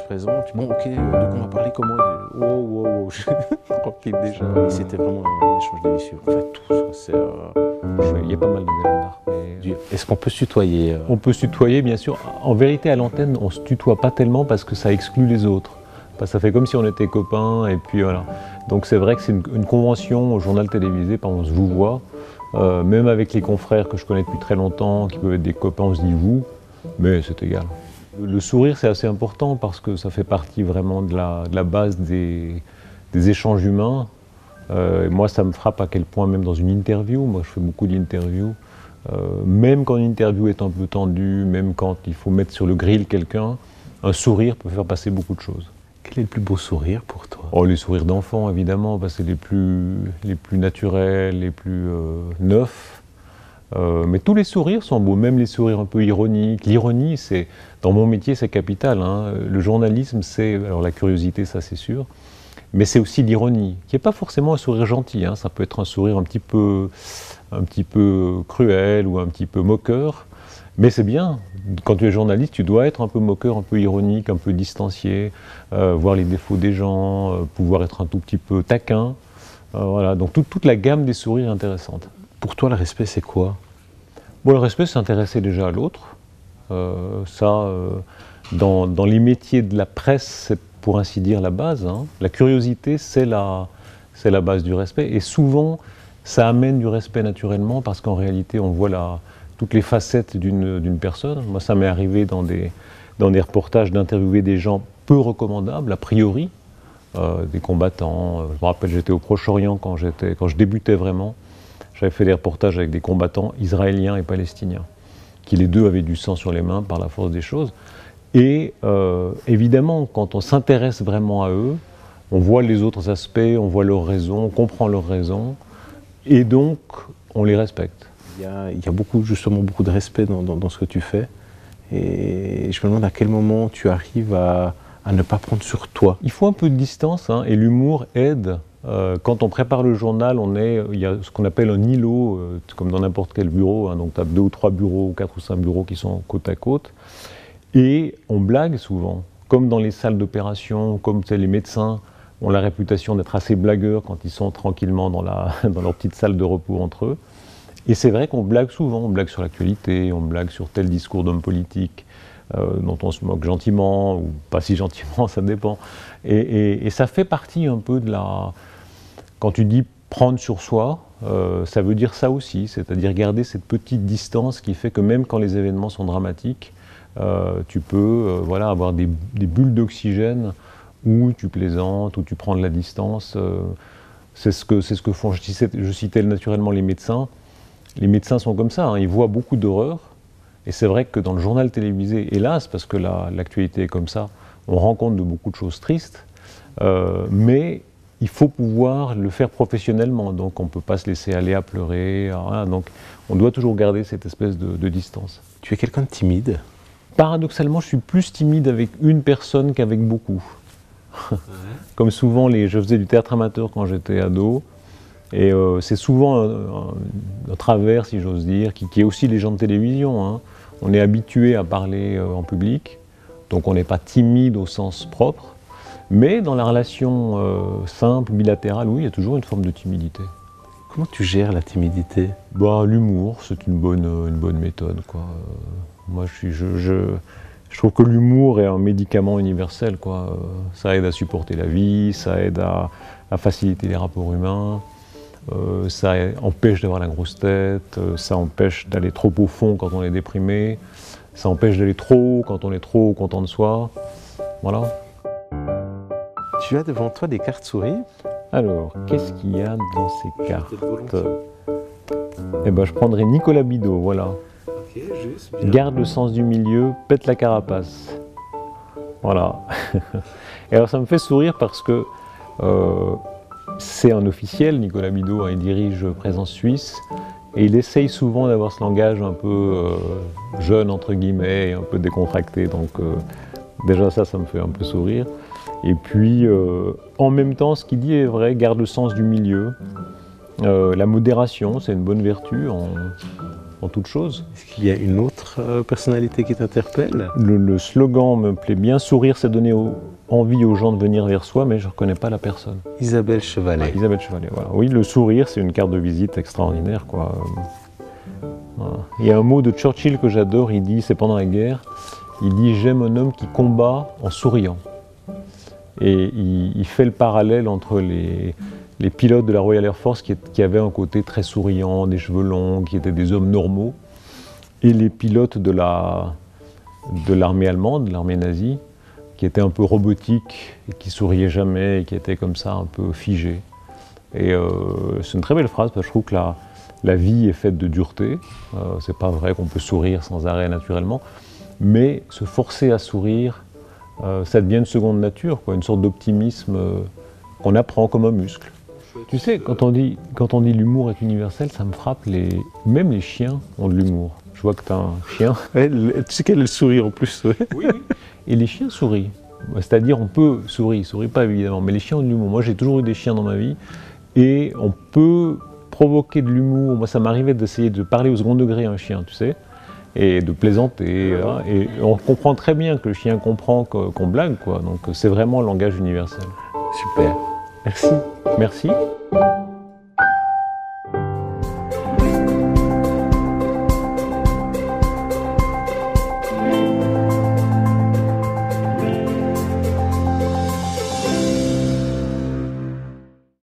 présente. Bon, ok, de quoi on va parler, comment? Wow, tranquille déjà. Et c'était vraiment un échange délicieux. En fait, tout ça, c'est... Il y a pas mal de Galambard. Est-ce qu'on peut se tutoyer On peut se tutoyer, bien sûr. En vérité, à l'antenne, on se tutoie pas tellement parce que ça exclut les autres. Ça fait comme si on était copains, et puis voilà. Donc c'est vrai que c'est une convention au journal télévisé, par exemple, on se vous voit. Même avec les confrères que je connais depuis très longtemps, qui peuvent être des copains, on se dit vous, mais c'est égal. Le sourire, c'est assez important parce que ça fait partie vraiment de la base des échanges humains. Moi, ça me frappe à quel point, même dans une interview, moi je fais beaucoup d'interviews, même quand une interview est un peu tendue, même quand il faut mettre sur le grill quelqu'un, un sourire peut faire passer beaucoup de choses. Quel est le plus beau sourire pour toi? Oh, les sourires d'enfants, évidemment, parce que c'est les plus naturels, les plus neufs. Mais tous les sourires sont beaux, même les sourires un peu ironiques. L'ironie, dans mon métier, c'est capital. Hein. Le journalisme, c'est, alors la curiosité, ça c'est sûr, mais c'est aussi l'ironie, qui n'est pas forcément un sourire gentil. Hein. Ça peut être un sourire un petit peu cruel ou un petit peu moqueur. Mais c'est bien, quand tu es journaliste, tu dois être un peu moqueur, un peu ironique, un peu distancié, voir les défauts des gens, pouvoir être un tout petit peu taquin. Voilà, donc toute la gamme des sourires est intéressante. Pour toi, le respect, c'est quoi? Bon, le respect, c'est s'intéresser déjà à l'autre. Dans les métiers de la presse, c'est pour ainsi dire la base. Hein. La curiosité, c'est la base du respect. Et souvent, ça amène du respect naturellement, parce qu'en réalité, on voit toutes les facettes d'une personne. Moi, ça m'est arrivé dans des reportages d'interviewer des gens peu recommandables, a priori, des combattants. Je me rappelle, j'étais au Proche-Orient quand je débutais vraiment. J'avais fait des reportages avec des combattants israéliens et palestiniens, qui les deux avaient du sang sur les mains par la force des choses. Et évidemment, quand on s'intéresse vraiment à eux, on voit les autres aspects, on voit leurs raisons, on comprend leurs raisons, et donc on les respecte. Il y a justement beaucoup de respect dans ce que tu fais. Et je me demande à quel moment tu arrives à ne pas prendre sur toi. Il faut un peu de distance, hein, et l'humour aide. Quand on prépare le journal, il y a ce qu'on appelle un îlot, comme dans n'importe quel bureau. Hein, donc tu as 2 ou 3 bureaux, 4 ou 5 bureaux qui sont côte à côte. Et on blague souvent, comme dans les salles d'opération, comme les médecins ont la réputation d'être assez blagueurs quand ils sont tranquillement dans leur petite salle de repos entre eux. Et c'est vrai qu'on blague souvent, on blague sur l'actualité, on blague sur tel discours d'homme politique dont on se moque gentiment, ou pas si gentiment, ça dépend. Et ça fait partie un peu de Quand tu dis prendre sur soi, ça veut dire ça aussi, c'est-à-dire garder cette petite distance qui fait que même quand les événements sont dramatiques, tu peux avoir des bulles d'oxygène où tu plaisantes, où tu prends de la distance. C'est ce que font, je citais naturellement les médecins. Les médecins sont comme ça, hein, ils voient beaucoup d'horreurs, et c'est vrai que dans le journal télévisé, hélas, parce que l'actualité est comme ça, on rend compte de beaucoup de choses tristes, mais il faut pouvoir le faire professionnellement, donc on ne peut pas se laisser aller à pleurer, donc on doit toujours garder cette espèce de distance. Tu es quelqu'un de timide? Paradoxalement, je suis plus timide avec une personne qu'avec beaucoup. Ouais. Comme souvent, je faisais du théâtre amateur quand j'étais ado, et c'est souvent un travers, si j'ose dire, qui est aussi les gens de télévision. Hein. On est habitué à parler en public, donc on n'est pas timide au sens propre, mais dans la relation simple, bilatérale, oui, il y a toujours une forme de timidité. Comment tu gères la timidité? L'humour, c'est une bonne méthode, quoi. Moi, je trouve que l'humour est un médicament universel, quoi. Ça aide à supporter la vie, ça aide à faciliter les rapports humains. Ça empêche d'avoir la grosse tête, ça empêche d'aller trop au fond quand on est déprimé, ça empêche d'aller trop haut quand on est trop content de soi. Voilà. Tu as devant toi des cartes souris. Alors, qu'est-ce qu'il y a dans ces cartes? Eh ben, je prendrai Nicolas Bidot, voilà. Ok, juste. Bien. Garde le sens du milieu, pète la carapace. Voilà. Et alors, ça me fait sourire parce que c'est un officiel, Nicolas Bidot, hein, il dirige Présence Suisse, et il essaye souvent d'avoir ce langage un peu jeune, entre guillemets, et un peu décontracté, donc déjà ça me fait un peu sourire. Et puis, en même temps, ce qu'il dit est vrai, garde le sens du milieu. La modération, c'est une bonne vertu. en toute chose. Est-ce qu'il y a une autre personnalité qui t'interpelle? Le slogan me plaît bien, sourire c'est donner envie aux gens de venir vers soi, mais je ne reconnais pas la personne. Isabelle Chevalet. Isabelle Chevalet, voilà. Oui, le sourire c'est une carte de visite extraordinaire, quoi. Voilà. Il y a un mot de Churchill que j'adore, il dit, c'est pendant la guerre, il dit « j'aime un homme qui combat en souriant ». Et il fait le parallèle entre les pilotes de la Royal Air Force qui avaient un côté très souriant, des cheveux longs, qui étaient des hommes normaux, et les pilotes de l'armée allemande, de l'armée nazie, qui étaient un peu robotiques, et qui souriaient jamais, et qui étaient comme ça un peu figés. Et c'est une très belle phrase, parce que je trouve que la vie est faite de dureté. C'est pas vrai qu'on peut sourire sans arrêt naturellement, mais se forcer à sourire, ça devient une seconde nature, quoi, une sorte d'optimisme qu'on apprend comme un muscle. Tu sais, quand on dit l'humour est universel, ça me frappe, même les chiens ont de l'humour. Je vois que tu as un chien. Ouais, tu sais qu'elle sourit en plus. Ouais. Oui, oui. Et les chiens sourient. C'est-à-dire, on peut sourire, ils ne sourient pas évidemment, mais les chiens ont de l'humour. Moi, j'ai toujours eu des chiens dans ma vie, et on peut provoquer de l'humour. Moi, ça m'arrivait d'essayer de parler au second degré à un chien, tu sais, et de plaisanter. Hein, et on comprend très bien que le chien comprend qu'on blague, quoi. Donc, c'est vraiment un langage universel. Super. Merci. Merci.